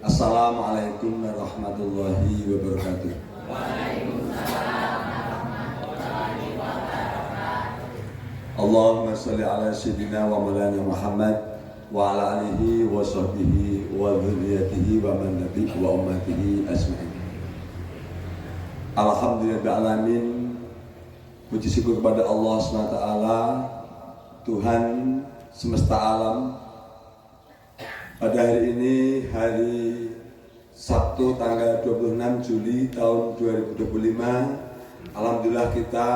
Assalamualaikum warahmatullahi wabarakatuh. Allahumma sholli ala sayyidina wa maulana Muhammad wa ala alihi wa sahbihi wa dzurriyyatihi wa man nabi wa ummatihi ajmain. Alhamdulillahirrahmanirrahim. Puji syukur kepada Allah SWT, Tuhan semesta alam. Pada hari ini, hari Sabtu tanggal 26 Juli tahun 2025, alhamdulillah kita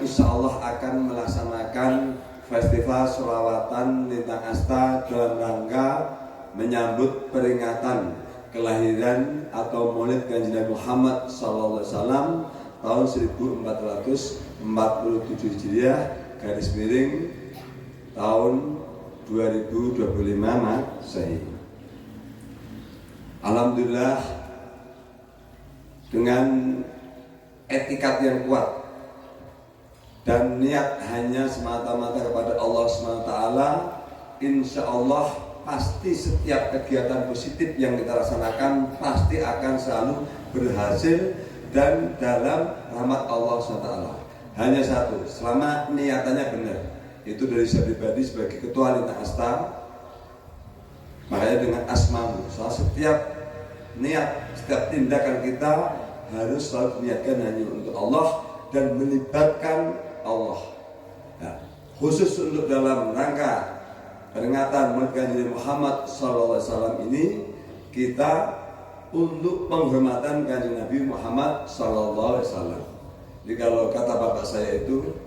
insya Allah akan melaksanakan festival sholawatan Lintang Asta dalam rangka menyambut peringatan kelahiran atau Maulid Kanjeng Nabi Muhammad SAW tahun 1447 Hijriah garis miring tahun 2025 Masehi. Alhamdulillah dengan etikat yang kuat dan niat hanya semata-mata kepada Allah SWT, insya Allah pasti setiap kegiatan positif yang kita laksanakan pasti akan selalu berhasil dan dalam rahmat Allah SWT. Hanya satu, selama niatannya benar. Itu dari saya pribadi sebagai ketua Lintang Asta, makanya dengan asmamu, soal setiap niat, setiap tindakan kita harus selalu diniatkan hanya untuk Allah dan melibatkan Allah. Nah, khusus untuk dalam rangka peringatan Maulid Kanjeng Muhammad SAW ini, kita untuk penghormatan Kanjeng Nabi Muhammad SAW. Jadi kalau kata bapak saya itu,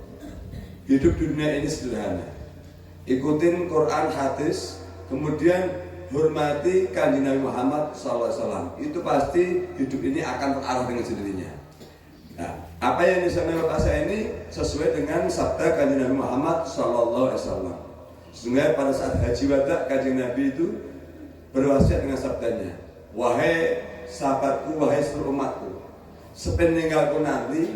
hidup dunia ini sederhana. Ikutin Quran, hadis, kemudian hormati Kanjeng Nabi Muhammad SAW. Itu pasti hidup ini akan terarah dengan sendirinya. Nah, apa yang disampaikan bapak saya ini sesuai dengan sabda Kanjeng Nabi Muhammad SAW. Sehingga pada saat haji wada, Kanjeng Nabi itu berwasiat dengan sabdanya, wahai sahabatku, wahai seluruh umatku, sepeninggalku nanti,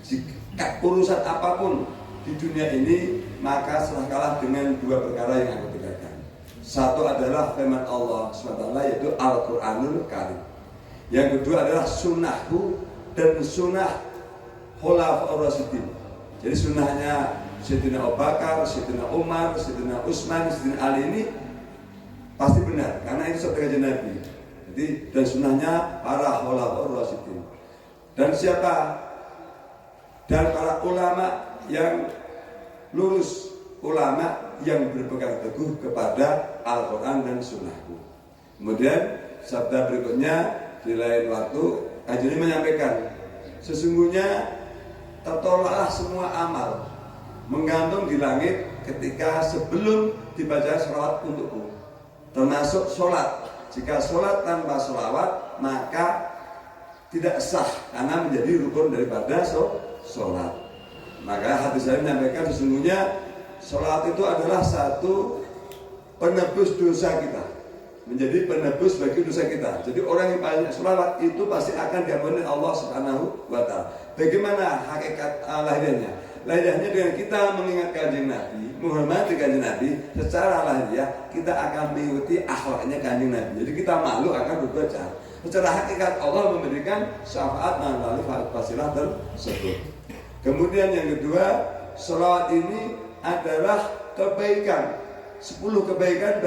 jika urusan apapun di dunia ini, maka serahkanlah dengan dua perkara yang aku tegakkan. Satu adalah firman Allah SWT, yaitu Al-Quranul Karim. Yang kedua adalah sunnahku dan sunnah Khulafaur Rasyidin. Jadi sunnahnya Sayyidina Abu Bakar, Sayyidina Umar, Sayyidina Utsman, Sayyidina Ali ini pasti benar, karena itu sabda Kanjeng Nabi. Jadi dan sunnahnya para Khulafaur Rasyidin. Dan siapa? Dan para ulama yang lurus, ulama yang berpegang teguh kepada Al-Quran dan Sunnahku. Kemudian sabda berikutnya di lain waktu Kanjeng Nabi menyampaikan, sesungguhnya tertolaklah semua amal menggantung di langit ketika sebelum dibaca sholawat untukku, termasuk sholat. Jika sholat tanpa sholawat maka tidak sah, karena menjadi rukun daripada sholat. Maka hadis saya menyampaikan sesungguhnya sholat itu adalah satu penebus dosa kita, menjadi penebus bagi dosa kita. Jadi orang yang banyak sholawat itu pasti akan diampuni Allah Subhanahu wa Ta'ala. Bagaimana hakikat lahirnya? Lahirnya dengan kita mengingat Kanjeng Nabi, menghormati Kanjeng Nabi, secara lahiriah kita akan mengikuti akhlaknya Kanjeng Nabi. Jadi kita malu akan berbuat jahat. Secara hakikat Allah memberikan syafaat melalui fasilah tersebut. Kemudian yang kedua, sholawat ini adalah kebaikan, 10 kebaikan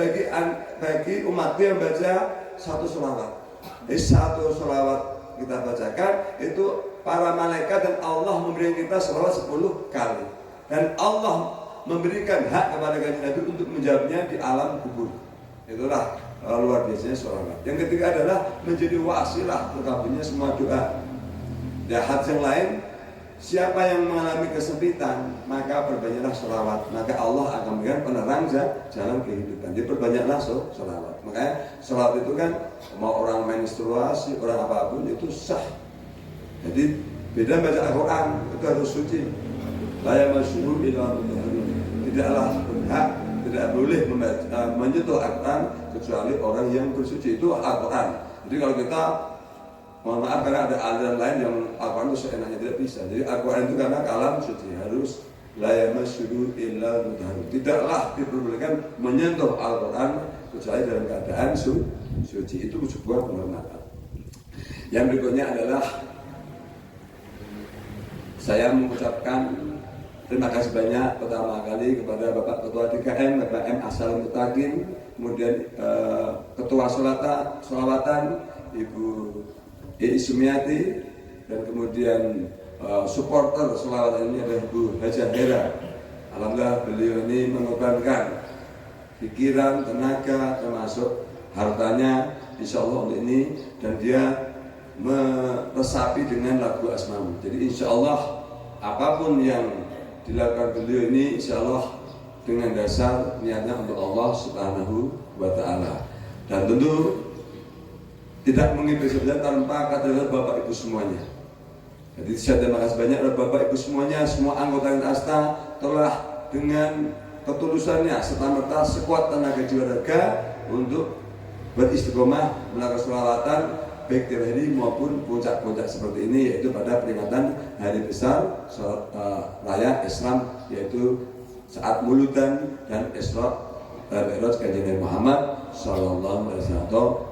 bagi umat yang baca satu sholawat. Jadi satu sholawat kita bacakan itu para malaikat dan Allah memberikan kita sholawat 10 kali. Dan Allah memberikan hak kepada Kanjeng Nabi untuk menjawabnya di alam kubur. Itulah luar biasanya sholawat. Yang ketiga adalah menjadi wasilah terkabulnya semua doa. Dan hadis yang lain, siapa yang mengalami kesempitan maka perbanyaklah sholawat, maka Allah akan memberikan penerang jalan kehidupan. Jadi perbanyaklah sholawat. Makanya sholawat itu kan mau orang menstruasi, orang apapun itu sah. Jadi beda baca Al-Quran, itu harus suci. La yamassuhu illa mutahharun. Tidaklah berhak, tidak boleh menyentuh Al-Quran kecuali orang yang bersuci. Itu Al-Quran. Jadi kalau kita, mohon maaf karena ada aliran lain yang Al-Quran itu seenaknya tidak bisa. Jadi Al-Quran itu karena kalam suci, harus la yamassuhu illa mutahharun. Tidaklah diperbolehkan menyentuh Al-Quran kecuali dalam keadaan suci. Itu sebuah penghormatan. Yang berikutnya adalah saya mengucapkan terima kasih banyak pertama kali kepada Bapak Ketua DKM, Bapak M. Asal Mutakin, kemudian Ketua Sholawatan, Ibu E. Sumiati, dan kemudian supporter sholawatan ini adalah Ibu Haja Hera. Alhamdulillah beliau ini mengorbankan pikiran, tenaga, termasuk hartanya, insya Allah untuk ini, dan dia meresapi dengan lagu Asmaul. Jadi insya Allah apapun yang dilakukan beliau ini, insya Allah dengan dasar niatnya untuk Allah Subhanahu wa Ta'ala. Dan tentu tidak mungkin bisa tanpa kata Bapak Ibu semuanya. Jadi saya terima kasih banyak kepada Bapak Ibu semuanya, semua anggota Asta telah dengan ketulusannya serta-merta sekuat tenaga jiwa raga untuk beristiqomah melakukan sholawatan baik di hari maupun puncak-puncak seperti ini, yaitu pada peringatan hari besar raya Islam, yaitu saat Muludan dan Isra Mi'raj Kanjeng Nabi Muhammad sallallahu alaihi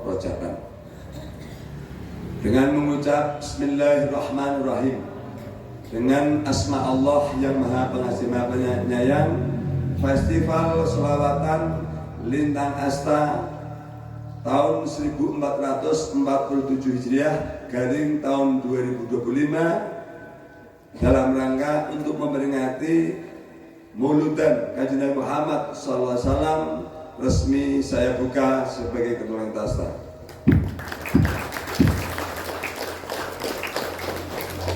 wasallam. Dengan mengucap Bismillahirrahmanirrahim, dengan asma Allah yang Maha Pengasih Maha Penyayang, Festival Sholawatan Lintang Asta tahun 1447 Hijriah garing tahun 2025 dalam rangka untuk memperingati Muludan Kanjeng Nabi Muhammad SAW resmi saya buka sebagai Ketua Asta.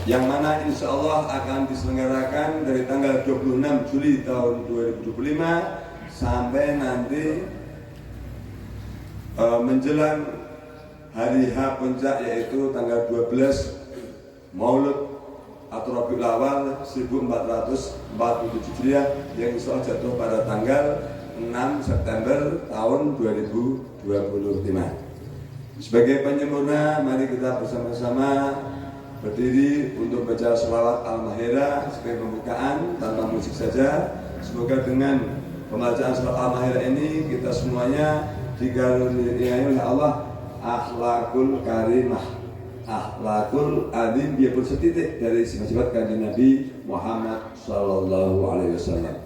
Yang mana insya Allah akan diselenggarakan dari tanggal 26 Juli tahun 2025 sampai nanti menjelang hari H puncak, yaitu tanggal 12 Maulud atau Rabiul Awal 1447 Hijriah yang insya Allah jatuh pada tanggal 6 September tahun 2025. Sebagai penyempurna, mari kita bersama-sama berdiri untuk baca sholawat Al-Mahirah sebagai pembukaan tanpa musik saja. Semoga dengan pembacaan sholawat Al-Mahirah ini kita semuanya dikaruniai oleh Allah akhlakul karimah, akhlakul azim, biarpun setitik dari sifat-sifat Kanjeng Nabi Muhammad sallallahu alaihi wasallam.